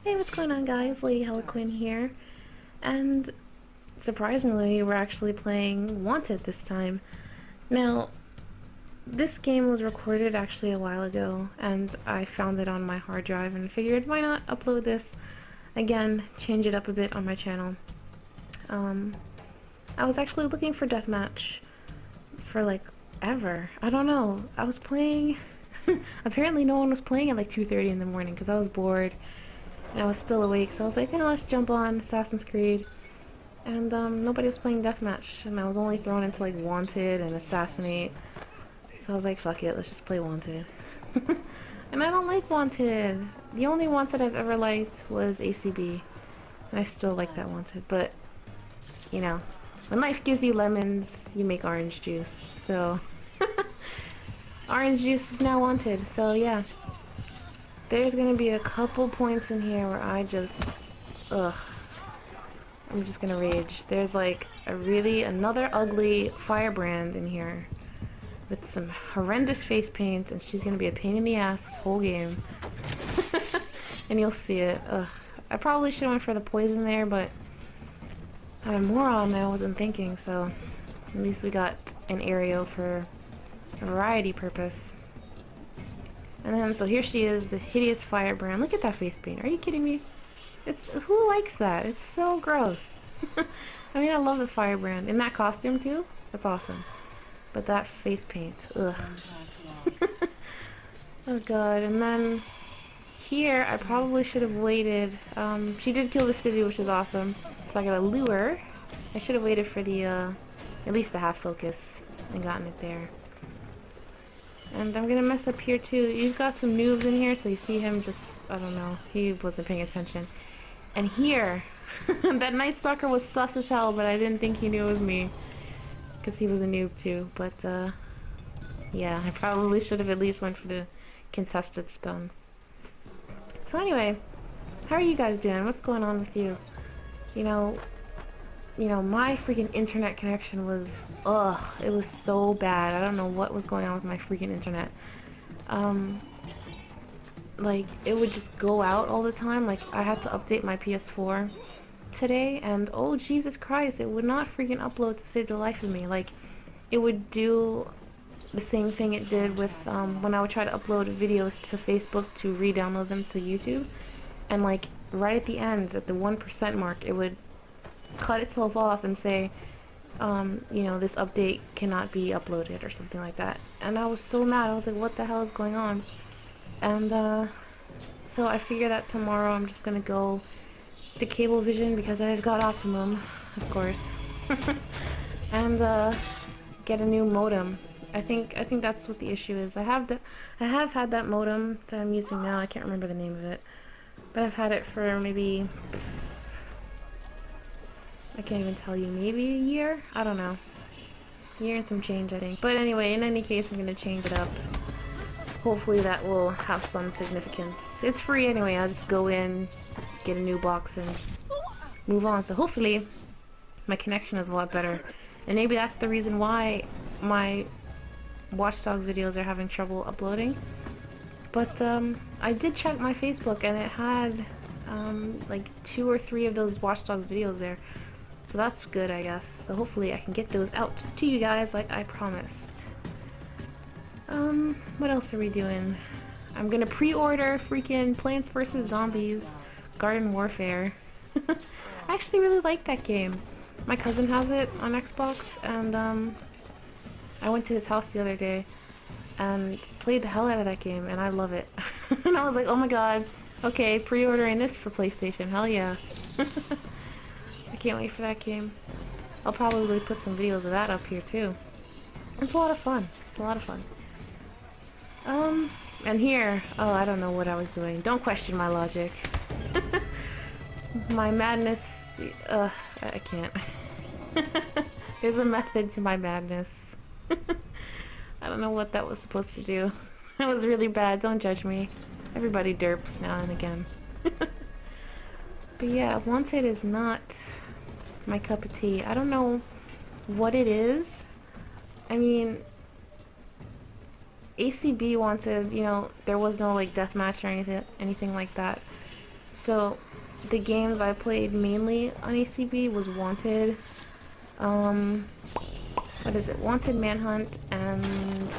Hey, what's going on, guys? Lady Heliquin here, and surprisingly, we're actually playing Wanted this time. Now, this game was recorded actually a while ago, and I found it on my hard drive and figured why not upload this again, change it up a bit on my channel. Um, I was actually looking for Deathmatch for like ever. I don't know. I was playing. Apparently, no one was playing at like 2:30 in the morning because I was bored. And I was still awake, so I was like, let's jump on Assassin's Creed. And nobody was playing Deathmatch, and I was only thrown into like Wanted and Assassinate. So I was like, fuck it, let's just play Wanted. And I don't like Wanted. The only Wanted I've ever liked was ACB. And I still like that Wanted, but, you know, when life gives you lemons, you make orange juice. So, orange juice is now Wanted, so yeah. There's gonna be a couple points in here where I just, ugh. I'm just gonna rage. There's like another ugly firebrand in here with some horrendous face paint, and she's gonna be a pain in the ass this whole game. And you'll see it. Ugh. I probably should have went for the poison there, but I'm a moron. I wasn't thinking, so at least we got an Aerial for a variety purpose. And then, so here she is, the hideous firebrand. Look at that face paint. Are you kidding me? Who likes that? It's so gross. I mean, I love the firebrand. In that costume, too? That's awesome. But that face paint, ugh. Oh god, and then here, I probably should have waited. She did kill the city, which is awesome. So I got a lure. I should have waited for the, at least the half focus and gotten it there. And I'm gonna mess up here too. You've got some noobs in here, so you see him just, I don't know, he wasn't paying attention. And here, that Night Stalker was sus as hell, but I didn't think he knew it was me. Because he was a noob too, but yeah, I probably should have at least went for the contested stun. So anyway, how are you guys doing? What's going on with you? You know, my freaking internet connection was, ugh, it was so bad. I don't know what was going on with my freaking internet. Like, it would just go out all the time. Like, I had to update my PS4 today, and oh, Jesus Christ, it would not freaking upload to save the life of me. Like, it would do the same thing it did with, when I would try to upload videos to Facebook to re-download them to YouTube. And, like, right at the end, at the 1% mark, it would cut itself off and say, you know, this update cannot be uploaded or something like that. And I was so mad. I was like, what the hell is going on? And, so I figured that tomorrow I'm just gonna go to Cablevision because I've got Optimum, of course. And, get a new modem. I think that's what the issue is. I have had that modem that I'm using now. I can't remember the name of it. But I've had it for maybe, I can't even tell you, maybe a year? I don't know. A year and some change, I think. But anyway, in any case, I'm gonna change it up. Hopefully that will have some significance. It's free anyway, I'll just go in, get a new box, and move on. So hopefully my connection is a lot better. And maybe that's the reason why my Watch Dogs videos are having trouble uploading. But I did check my Facebook and it had like 2 or 3 of those Watch Dogs videos there. So that's good, I guess. So hopefully I can get those out to you guys like I promised. What else are we doing? I'm gonna pre-order freaking Plants vs. Zombies Garden Warfare. I actually really like that game. My cousin has it on Xbox, and I went to his house the other day and played the hell out of that game, and I love it. And I was like, oh my god, okay, pre-ordering this for PlayStation, hell yeah. I can't wait for that game. I'll probably put some videos of that up here too. It's a lot of fun. It's a lot of fun. And here, oh, I don't know what I was doing. Don't question my logic. My madness, I can't. There's a method to my madness. I don't know what that was supposed to do. That was really bad, don't judge me. Everybody derps now and again. But yeah, Wanted is not my cup of tea. I don't know what it is. I mean, ACB Wanted, you know, there was no like deathmatch or anything like that. So the games I played mainly on ACB was Wanted, um, what is it? Wanted, Manhunt, and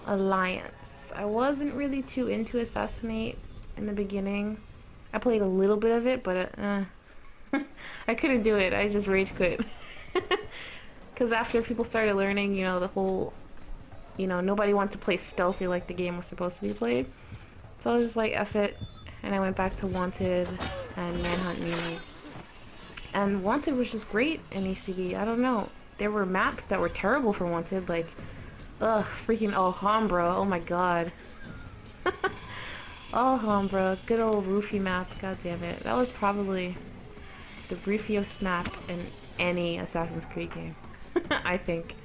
Alliance. I wasn't really too into Assassinate in the beginning. I played a little bit of it, but I couldn't do it. I just rage quit. Because after people started learning, you know, the whole, you know, nobody wanted to play stealthy like the game was supposed to be played. So I was just like, F it. And I went back to Wanted and Manhunt mainly. And Wanted was just great in ACB. I don't know. There were maps that were terrible for Wanted, like, ugh, freaking Alhambra. Oh my god. Alhambra, good old roofie map. God damn it. That was probably the roofiest map in any Assassin's Creed game. I think.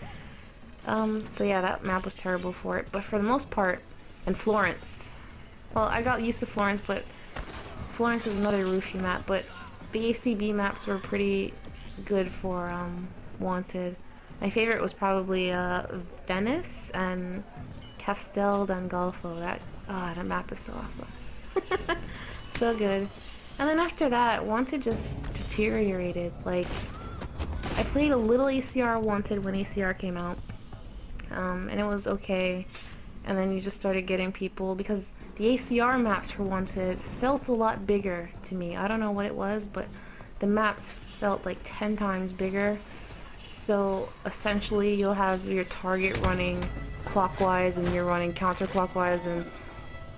So yeah, that map was terrible for it. But for the most part, and Florence. Well, I got used to Florence, but Florence is another roofie map, but the ACB maps were pretty good for Wanted. My favorite was probably Venice and Castel Gandolfo. That map is so awesome. So good. And then after that, Wanted just deteriorated. Like, I played a little ACR Wanted when ACR came out, and it was okay. And then you just started getting people, because the ACR maps for Wanted felt a lot bigger to me. I don't know what it was, but the maps felt like 10 times bigger. So essentially you'll have your target running clockwise and you're running counterclockwise, and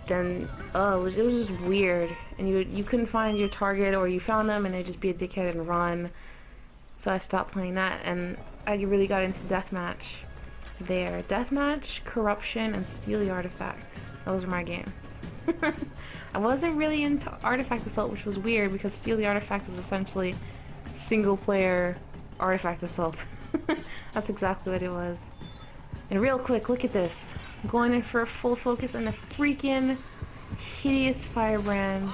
then it was just weird. And you couldn't find your target, or you found them and they'd just be a dickhead and run. So I stopped playing that, and I really got into Deathmatch there. Deathmatch, Corruption, and Steal the Artifact. Those were my games. I wasn't really into Artifact Assault, which was weird because Steal the Artifact is essentially single player Artifact Assault. That's exactly what it was. And real quick, look at this. I'm going in for a full focus, and the freaking hideous firebrand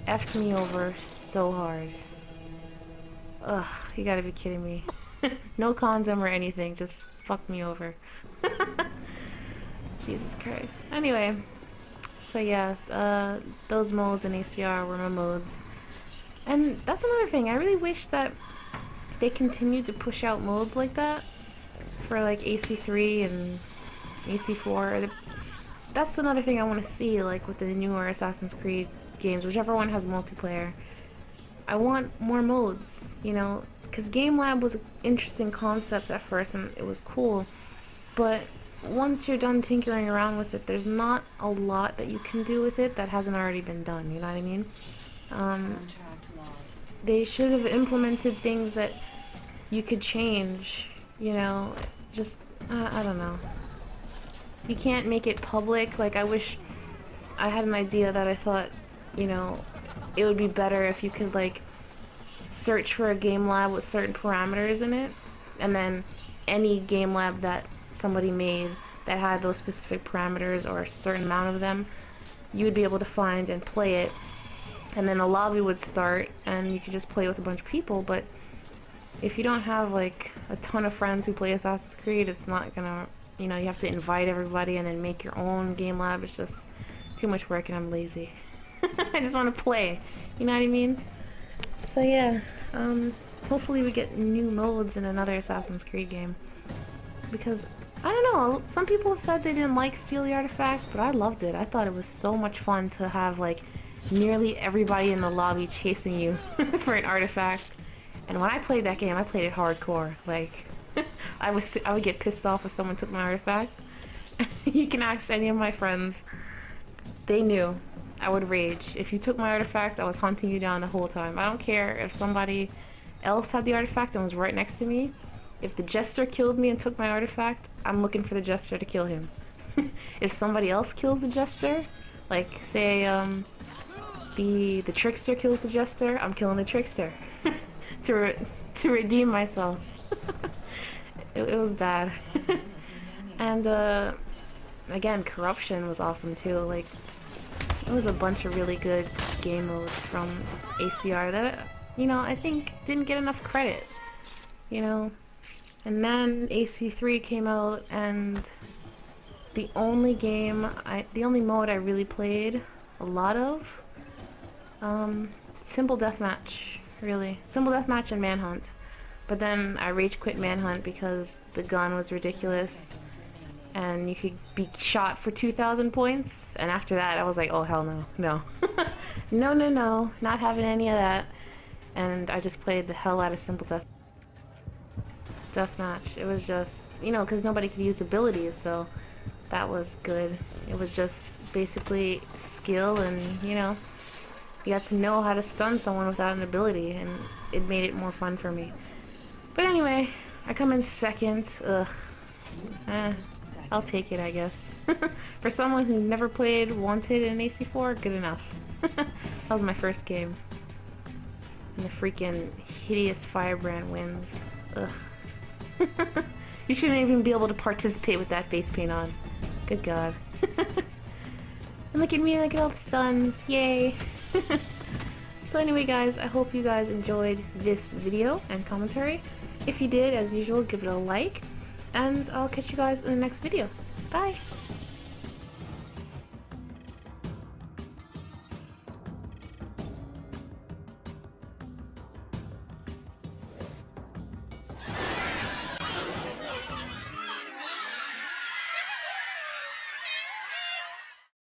effed me over so hard. Ugh, you gotta be kidding me. No condom or anything, just fuck me over. Jesus Christ. Anyway, so yeah, those modes in ACR were my modes. And that's another thing, I really wish that they continued to push out modes like that for like AC3 and AC4. That's another thing I want to see, like with the newer Assassin's Creed games, whichever one has multiplayer. I want more modes, you know, because Game Lab was an interesting concept at first and it was cool, but once you're done tinkering around with it, there's not a lot that you can do with it that hasn't already been done, you know what I mean? They should have implemented things that you could change, you know, just, I don't know. You can't make it public. Like, I wish I had an idea that I thought, you know, it would be better if you could, like, search for a game lab with certain parameters in it, and then any game lab that somebody made that had those specific parameters or a certain amount of them, you would be able to find and play it, and then a lobby would start and you could just play with a bunch of people. But if you don't have like a ton of friends who play Assassin's Creed, it's not gonna, you know, you have to invite everybody and then make your own game lab. It's just too much work and I'm lazy. I just want to play, you know what I mean? So yeah, hopefully we get new modes in another Assassin's Creed game, because I don't know, some people have said they didn't like Steal the Artifact, but I loved it. I thought it was so much fun to have like nearly everybody in the lobby chasing you for an artifact. And when I played that game, I played it hardcore. Like, I would get pissed off if someone took my artifact. You can ask any of my friends. They knew. I would rage. If you took my artifact, I was hunting you down the whole time. I don't care if somebody else had the artifact and was right next to me. If the jester killed me and took my artifact, I'm looking for the jester to kill him. If somebody else kills the jester, like say the trickster kills the jester, I'm killing the trickster to redeem myself. It was bad. And again, corruption was awesome too. Like, it was a bunch of really good game modes from ACR that, you know, I think didn't get enough credit, you know. And then AC3 came out, and the only mode I really played a lot of Simple Deathmatch, really. Simple Deathmatch and Manhunt. But then I rage quit Manhunt because the gun was ridiculous and you could be shot for 2,000 points. And after that, I was like, oh hell no, no. No, no, no, not having any of that. And I just played the hell out of Simple Deathmatch. It was just, you know, because nobody could use abilities, so that was good. It was just basically skill and, you know, you got to know how to stun someone without an ability, and it made it more fun for me. But anyway, I come in second. Ugh. I'll take it, I guess. For someone who never played Wanted in AC4, good enough. That was my first game. And the freaking hideous Firebrand wins. Ugh. You shouldn't even be able to participate with that face paint on. Good god. And look at me, look at all the stuns. Yay! So anyway guys, I hope you guys enjoyed this video and commentary. If you did, as usual, give it a like. And I'll catch you guys in the next video. Bye!